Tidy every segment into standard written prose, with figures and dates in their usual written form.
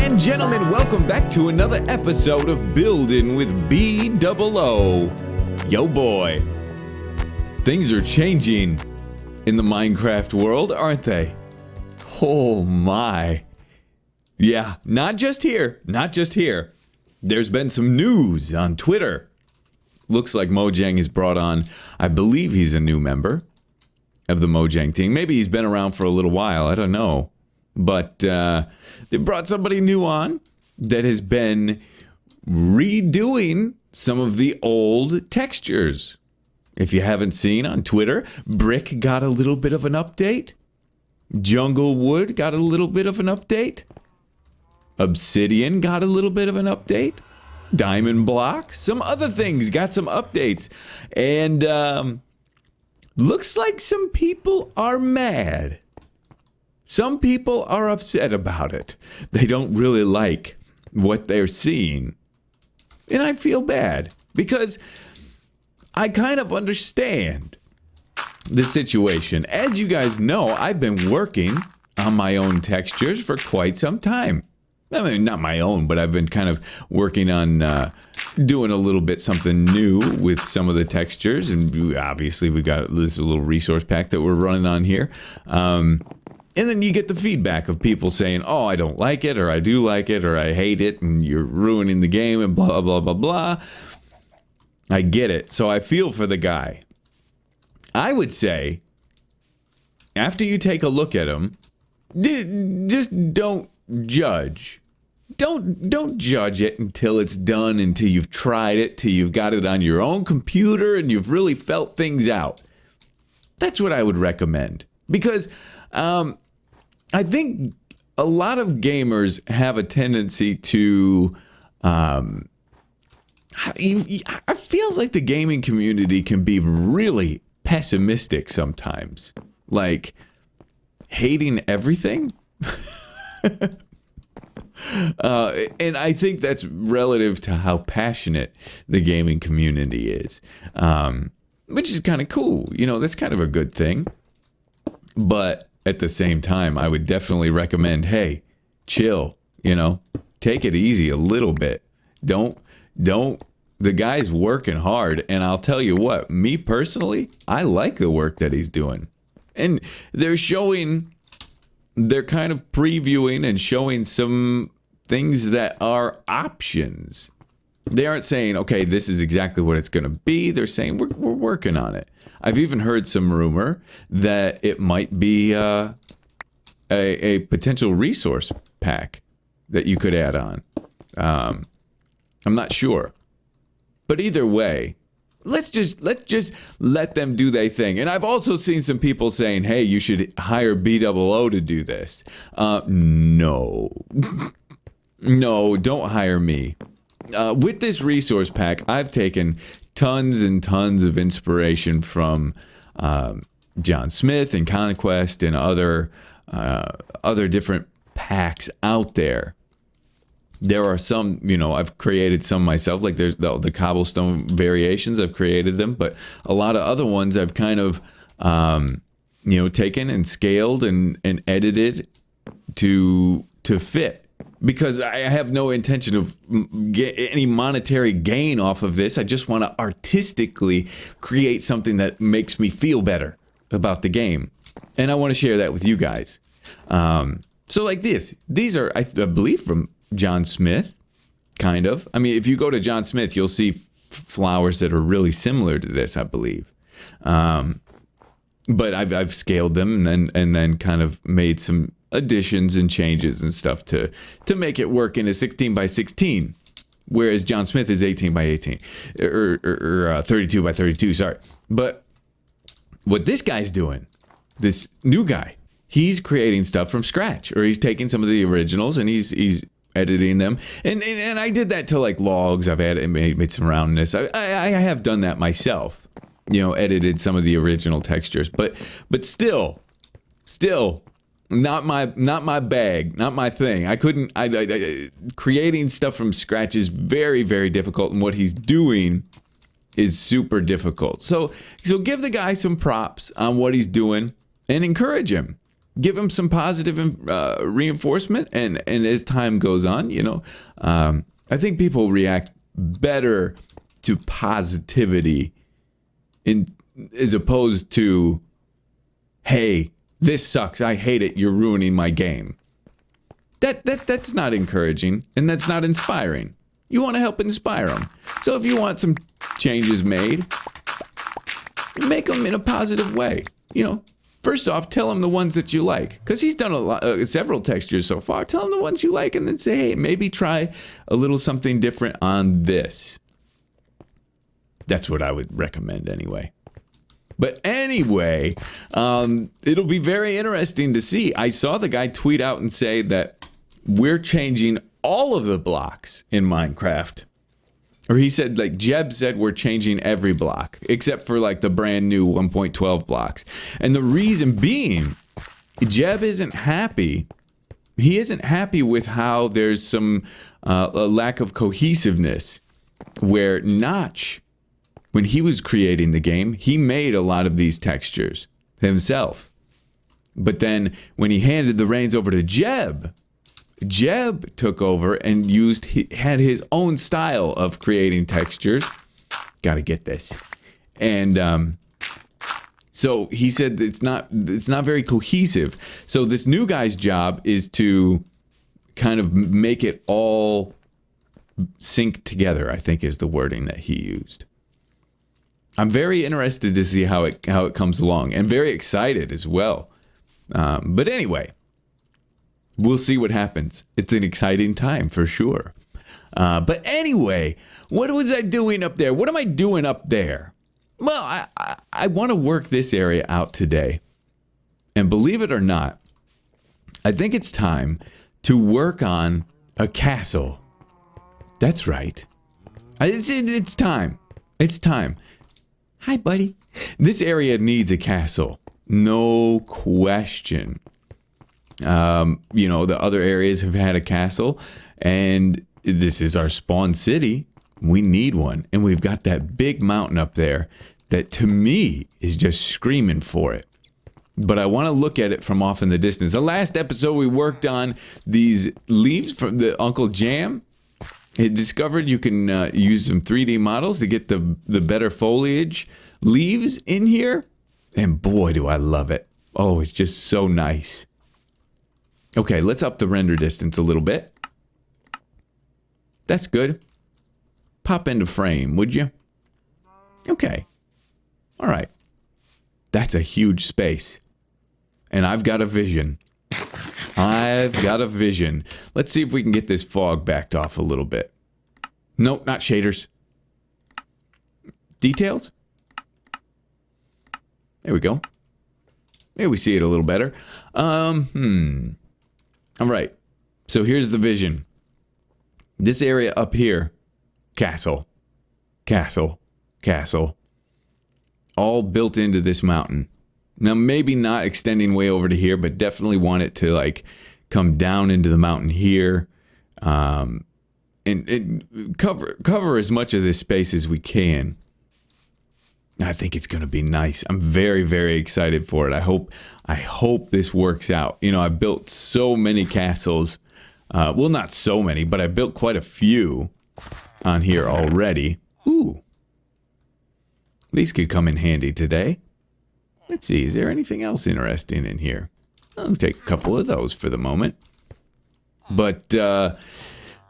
and gentlemen, welcome back to another episode of Building with BdoubleO. Yo boy, things are changing in the Minecraft world, aren't they? Oh my. Yeah, not just here. There's been some news on Twitter. Looks like Mojang has brought on, I believe he's a new member of the Mojang team. Maybe he's been around for a little while, I don't know. But they brought somebody new on that has been redoing some of the old textures. If you haven't seen on Twitter, Brick got a little bit of an update. Junglewood got a little bit of an update. Obsidian got a little bit of an update. Diamond Block, some other things got some updates. And looks like some people are mad. Some people are upset about it. They don't really like what they're seeing. And I feel bad because I kind of understand the situation. As you guys know, I've been working on my own textures for quite some time. I mean, not my own, but I've been kind of working on doing a little bit something new with some of the textures. And obviously, we've got this little resource pack that we're running on here. And then you get the feedback of people saying, oh, I don't like it, or I do like it, or I hate it, and you're ruining the game, and blah, blah, blah, blah. I get it. So I feel for the guy. I would say, after you take a look at him, just don't judge. Don't judge it until it's done, until you've tried it, till you've got it on your own computer, and you've really felt things out. That's what I would recommend. Because I think a lot of gamers have a tendency to, it feels like the gaming community can be really pessimistic sometimes, like hating everything. And I think that's relative to how passionate the gaming community is, which is kind of cool. You know, that's kind of a good thing. But at the same time, I would definitely recommend, hey, chill, you know, take it easy a little bit. Don't, the guy's working hard. And I'll tell you what, me personally, I like the work that he's doing. And they're kind of previewing and showing some things that are options. They aren't saying, okay, this is exactly what it's going to be. They're saying, we're working on it. I've even heard some rumor that it might be a potential resource pack that you could add on. I'm not sure. But either way, let's just let them do their thing. And I've also seen some people saying, hey, you should hire BdoubleO to do this. No. No, don't hire me. With this resource pack, I've taken tons and tons of inspiration from John Smith and Conquest and other different packs out there. There are some, you know, I've created some myself, like there's the cobblestone variations, I've created them, but a lot of other ones I've kind of, taken and scaled and edited to fit. Because I have no intention of any monetary gain off of this. I just want to artistically create something that makes me feel better about the game. And I want to share that with you guys. So like these are, I believe, from John Smith, kind of. I mean, if you go to John Smith, you'll see flowers that are really similar to this, I believe. But I've scaled them and then kind of made some additions and changes and stuff to make it work in a 16 by 16, whereas John Smith is 18 by 18 or 32 by 32. Sorry, but what this guy's doing, this new guy, he's creating stuff from scratch, or he's taking some of the originals and he's editing them. And I did that to like logs. I've made some roundness. I have done that myself. You know, edited some of the original textures, but still. Not my bag, not my thing. I couldn't. Creating stuff from scratch is very, very difficult, and what he's doing is super difficult. So give the guy some props on what he's doing and encourage him. give him some positive reinforcement, and as time goes on, I think people react better to positivity as opposed to, hey, this sucks, I hate it, you're ruining my game. That's not encouraging, and that's not inspiring. You want to help inspire them. So if you want some changes made, make them in a positive way. First off, tell him the ones that you like, because he's done several textures so far. Tell him the ones you like, and then say, hey, maybe try a little something different on this. That's what I would recommend anyway. But anyway, it'll be very interesting to see. I saw the guy tweet out and say that we're changing all of the blocks in Minecraft. Or he said, Jeb said we're changing every block, except for the brand new 1.12 blocks. And the reason being, Jeb isn't happy. He isn't happy with how there's some a lack of cohesiveness, where Notch, when he was creating the game, he made a lot of these textures himself. But then when he handed the reins over to Jeb took over and had his own style of creating textures. Gotta get this. And so he said it's not very cohesive. So this new guy's job is to kind of make it all sync together, I think is the wording that he used. I'm very interested to see how it comes along, and very excited as well. But anyway, we'll see what happens. It's an exciting time for sure. But anyway, what was I doing up there? What am I doing up there? Well, I want to work this area out today. And believe it or not, I think it's time to work on a castle. That's right. It's time. It's time. Hi, buddy. This area needs a castle. No question. The other areas have had a castle, and this is our spawn city. We need one, and we've got that big mountain up there that to me is just screaming for it. But I want to look at it from off in the distance. The last episode we worked on these leaves from the Uncle Jam. It discovered you can use some 3D models to get the better foliage leaves in here. And boy, do I love it. Oh, it's just so nice. Okay, let's up the render distance a little bit. That's good. Pop into frame, would you? Okay. All right. That's a huge space. And I've got a vision. I've got a vision. Let's see if we can get this fog backed off a little bit. Nope, not shaders. Details? There we go. Maybe we see it a little better. All right. So here's the vision. This area up here, castle, castle, castle, all built into this mountain. Now, maybe not extending way over to here, but definitely want it to like come down into the mountain here, and cover as much of this space as we can. I think it's going to be nice. I'm very, very excited for it. I hope this works out. You know, I built so many castles. Well, not so many, but I built quite a few on here already. Ooh. These could come in handy today. Let's see, is there anything else interesting in here? I'll take a couple of those for the moment. But to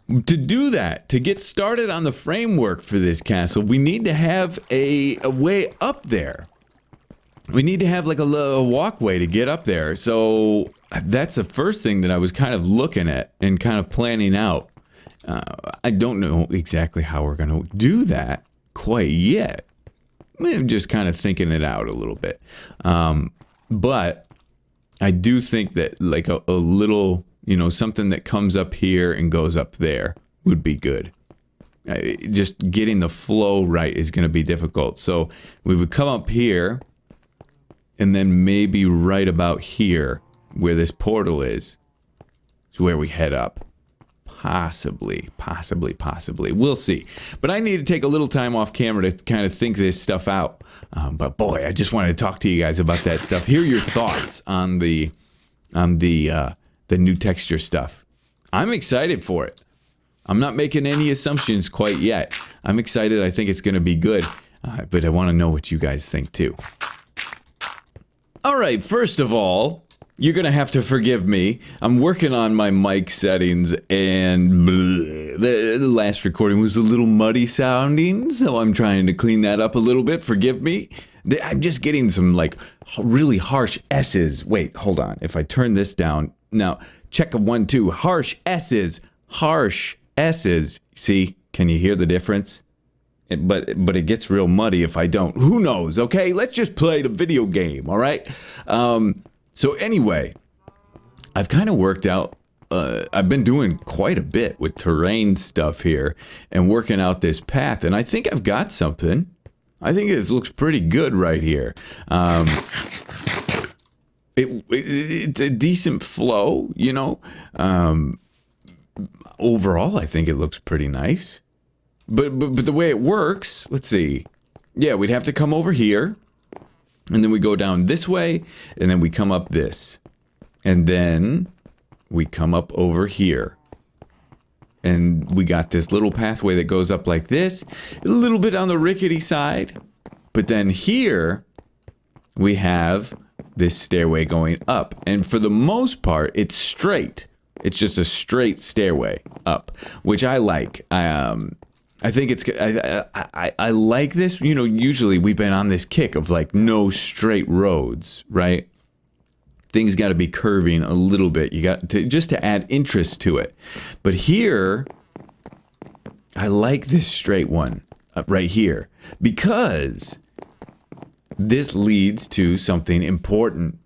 do that, to get started on the framework for this castle, we need to have a way up there. We need to have like a walkway to get up there. So that's the first thing that I was kind of looking at and kind of planning out. I don't know exactly how we're going to do that quite yet. I'm just kind of thinking it out a little bit. But I do think that like a little, you know, something that comes up here and goes up there would be good. Just getting the flow right is going to be difficult. So we would come up here and then maybe right about here where this portal is where we head up. Possibly. We'll see. But I need to take a little time off camera to kind of think this stuff out. But boy, I just wanted to talk to you guys about that stuff. Hear your thoughts on the on the new texture stuff. I'm excited for it. I'm not making any assumptions quite yet. I'm excited. I think it's going to be good, but I want to know what you guys think too. All right, first of all, you're going to have to forgive me. I'm working on my mic settings, and the last recording was a little muddy sounding, so I'm trying to clean that up a little bit. Forgive me. I'm just getting some, like, really harsh S's. Wait, hold on. If I turn this down, now, check a 1, 2. Harsh S's. Harsh S's. See? Can you hear the difference? But it gets real muddy if I don't. Who knows, okay? Let's just play the video game, all right? So anyway, I've kind of worked out, I've been doing quite a bit with terrain stuff here and working out this path, and I think I've got something. I think this looks pretty good right here. It's a decent flow, you know. Overall, I think it looks pretty nice. But the way it works, let's see. Yeah, we'd have to come over here, and then we go down this way, and then we come up this. And then we come up over here. And we got this little pathway that goes up like this, a little bit on the rickety side. But then here, we have this stairway going up. And for the most part, it's straight. It's just a straight stairway up, which I like. I think it's, I like this. You know, usually we've been on this kick of like no straight roads, right? Things got to be curving a little bit. You got to, just to add interest to it. But here, I like this straight one right here because this leads to something important.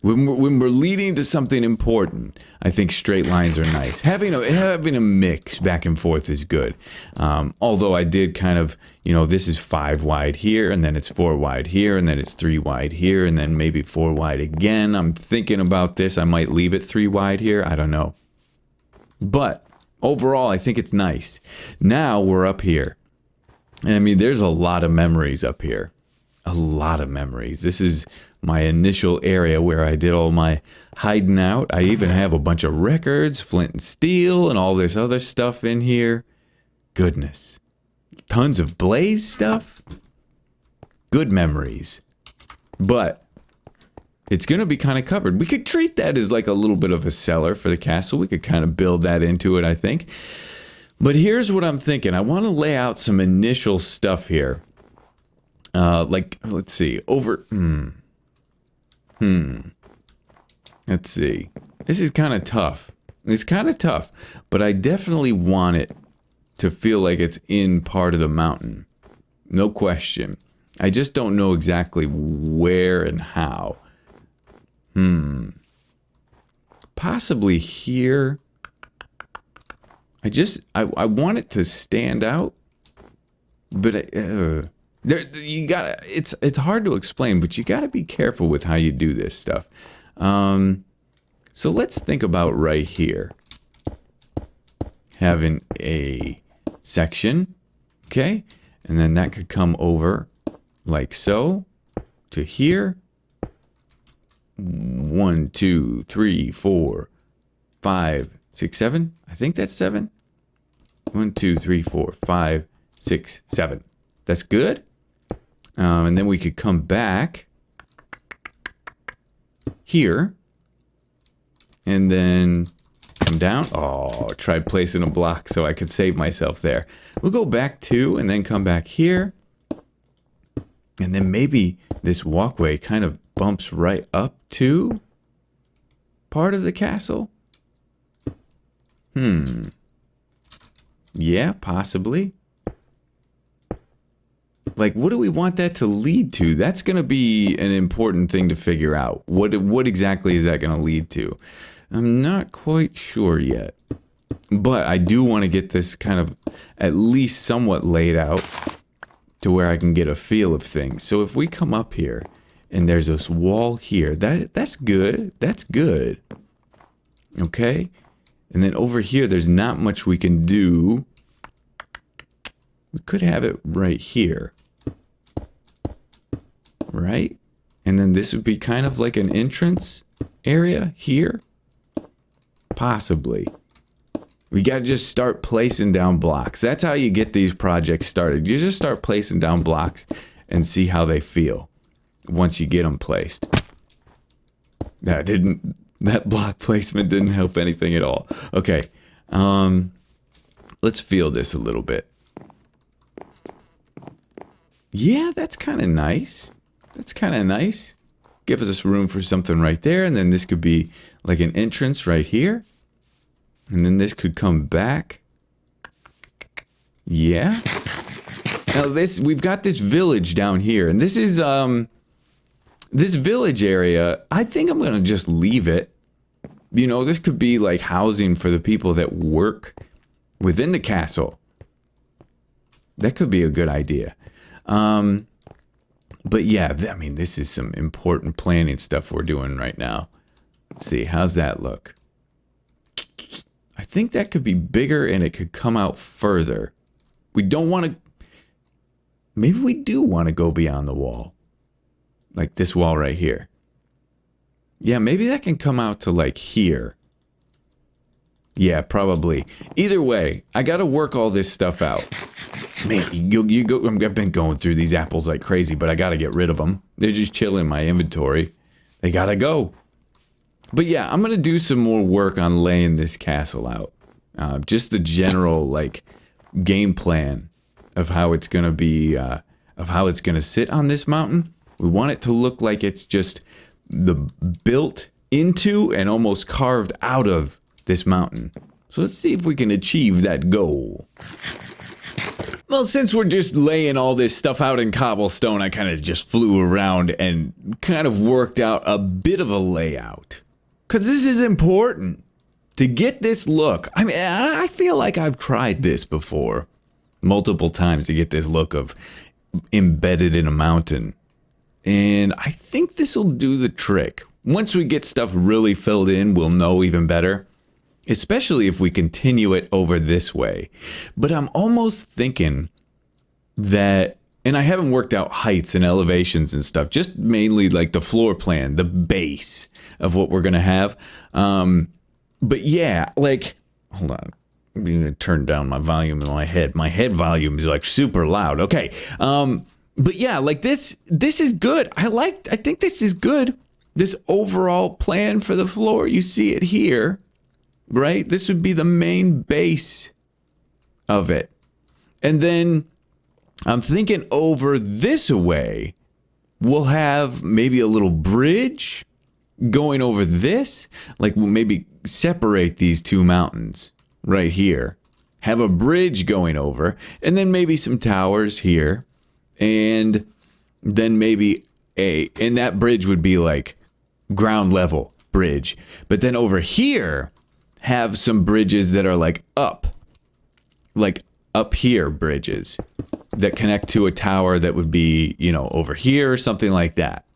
When we're leading to something important, I think straight lines are nice. Having a mix back and forth is good. Although I did kind of, you know, this is 5 wide here, and then it's 4 wide here, and then it's 3 wide here, and then maybe 4 wide again. I'm thinking about this. I might leave it 3 wide here. I don't know. But overall, I think it's nice. Now we're up here. I mean, there's a lot of memories up here. A lot of memories. This is my initial area where I did all my hiding out. I even have a bunch of records, flint and steel, and all this other stuff in here. Goodness. Tons of Blaze stuff. Good memories. But it's going to be kind of covered. We could treat that as like a little bit of a cellar for the castle. We could kind of build that into it, I think. But here's what I'm thinking. I want to lay out some initial stuff here. Like, let's see, let's see. This is kind of tough. It's kind of tough, but I definitely want it to feel like it's in part of the mountain. No question. I just don't know exactly where and how. Possibly here. I want it to stand out, but you gotta. It's hard to explain, but you gotta be careful with how you do this stuff. So let's think about right here, having a section, okay, and then that could come over like so to here. 1, 2, 3, 4, 5, 6, 7. I think that's 7. 1, 2, 3, 4, 5, 6, 7. That's good. And then we could come back here and then come down. Oh, tried placing a block so I could save myself there. We'll go back 2 and then come back here. And then maybe this walkway kind of bumps right up to part of the castle. Yeah, possibly. Like, what do we want that to lead to? That's going to be an important thing to figure out. What exactly is that going to lead to? I'm not quite sure yet. But I do want to get this kind of at least somewhat laid out to where I can get a feel of things. So if we come up here and there's this wall here, that's good. That's good. Okay? And then over here, there's not much we can do. We could have it right here. Right? And then this would be kind of like an entrance area here? Possibly. We got to just start placing down blocks. That's how you get these projects started. You just start placing down blocks and see how they feel once you get them placed. That block placement didn't help anything at all. Okay. Let's feel this a little bit. Yeah, that's kind of nice. That's kind of nice. Gives us room for something right there. And then this could be like an entrance right here. And then this could come back. Yeah. Now we've got this village down here. And this is, this village area, I think I'm going to just leave it. You know, this could be like housing for the people that work within the castle. That could be a good idea. But yeah, I mean, this is some important planning stuff we're doing right now. Let's see, how's that look? I think that could be bigger and it could come out further. We don't want to... Maybe we do want to go beyond the wall. Like this wall right here. Yeah, maybe that can come out to like here. Yeah, probably. Either way, I got to work all this stuff out. Man, you go. I've been going through these apples like crazy, but I got to get rid of them. They're just chilling in my inventory. They got to go. But yeah, I'm going to do some more work on laying this castle out. Just the general like game plan of how it's going to be, of how it's going to sit on this mountain. We want it to look like it's just the built into and almost carved out of this mountain. So let's see if we can achieve that goal. Well, since we're just laying all this stuff out in cobblestone, I kind of just flew around and kind of worked out a bit of a layout. Because this is important to get this look. I mean, I feel like I've tried this before multiple times to get this look of embedded in a mountain. And I think this will do the trick. Once we get stuff really filled in, we'll know even better. Especially if we continue it over this way. But I'm almost thinking that, and I haven't worked out heights and elevations and stuff, just mainly like the floor plan, the base of what we're going to have. But yeah, like, hold on. I'm going to turn down my volume in my head. My head volume is like super loud. Okay. But yeah, like this is good. I think this is good. This overall plan for the floor, you see it here. Right? This would be the main base of it. And then I'm thinking over this way, we'll have maybe a little bridge going over this. Like we'll maybe separate these two mountains right here. Have a bridge going over. And then maybe some towers here. And then maybe and that bridge would be like ground level bridge. But then over here... have some bridges that are like up here bridges that connect to a tower that would be, you know, over here or something like that.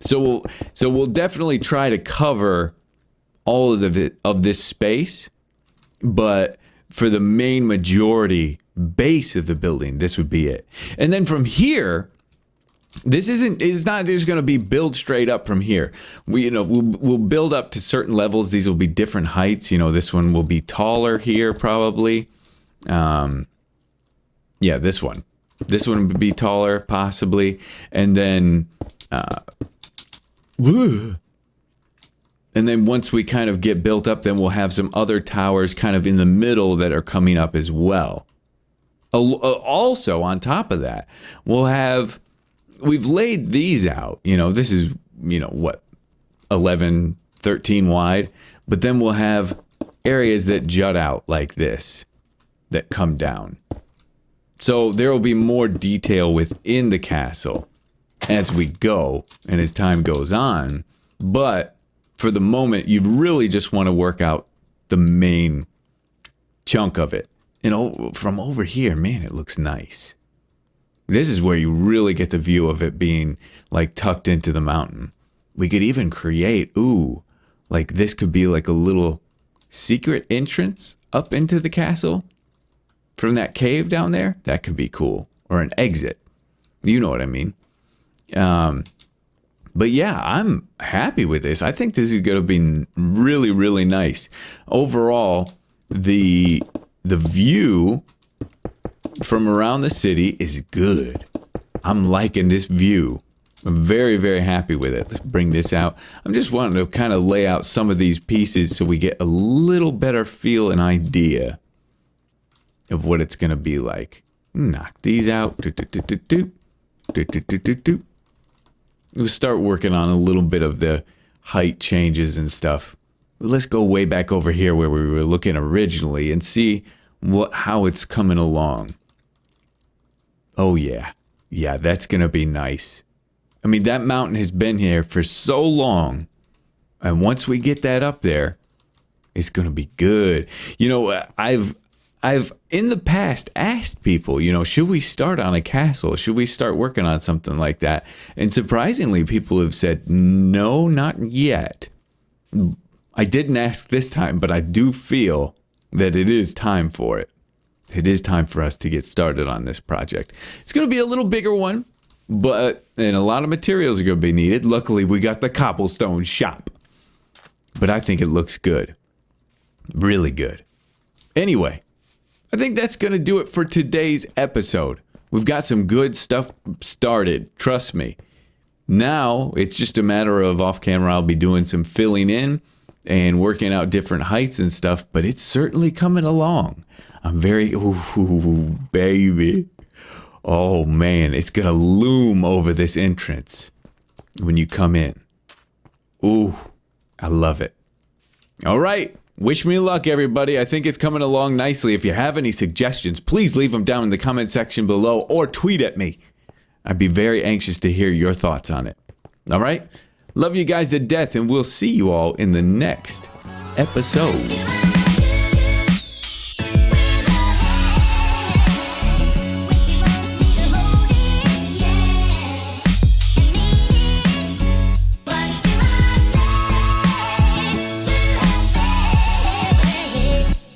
So we'll definitely try to cover all of this space, but for the main majority base of the building, this would be it. And then from here, it's not just going to be build straight up from here. We'll build up to certain levels. These will be different heights. You know, this one will be taller here probably. Yeah, this one would be taller possibly. And then, once we kind of get built up, then we'll have some other towers kind of in the middle that are coming up as well. Also, on top of that, we've laid these out, you know, this is, you know, what, 11, 13 wide, but then we'll have areas that jut out like this, that come down. So there will be more detail within the castle as we go and as time goes on. But for the moment, you really just want to work out the main chunk of it. And from over here, man, it looks nice. This is where you really get the view of it being like tucked into the mountain. We could even create, like this could be like a little secret entrance up into the castle from that cave down there. That could be cool. Or an exit. You know what I mean. But yeah, I'm happy with this. I think this is going to be really, really nice. Overall, the view from around the city is good. I'm liking this view. I'm very, very happy with it. Let's bring this out. I'm just wanting to kind of lay out some of these pieces so we get a little better feel and idea of what it's going to be like. Knock these out. We'll start working on a little bit of the height changes and stuff. Let's go way back over here where we were looking originally and see how it's coming along. Oh yeah. Yeah, that's going to be nice. I mean, that mountain has been here for so long. And once we get that up there, it's going to be good. You know, I've in the past asked people, you know, should we start on a castle? Should we start working on something like that? And surprisingly, people have said, no, not yet. I didn't ask this time, but I do feel that it is time for it. It is time for us to get started on this project. It's going to be a little bigger one, and a lot of materials are going to be needed. Luckily, we got the cobblestone shop. But I think it looks good. Really good. Anyway, I think that's going to do it for today's episode. We've got some good stuff started, trust me. Now, it's just a matter of off camera, I'll be doing some filling in and working out different heights and stuff, but it's certainly coming along. I'm very, ooh, baby. Oh man, it's going to loom over this entrance when you come in. Ooh, I love it. All right. Wish me luck, everybody. I think it's coming along nicely. If you have any suggestions, please leave them down in the comment section below or tweet at me. I'd be very anxious to hear your thoughts on it. All right? Love you guys to death, and we'll see you all in the next episode.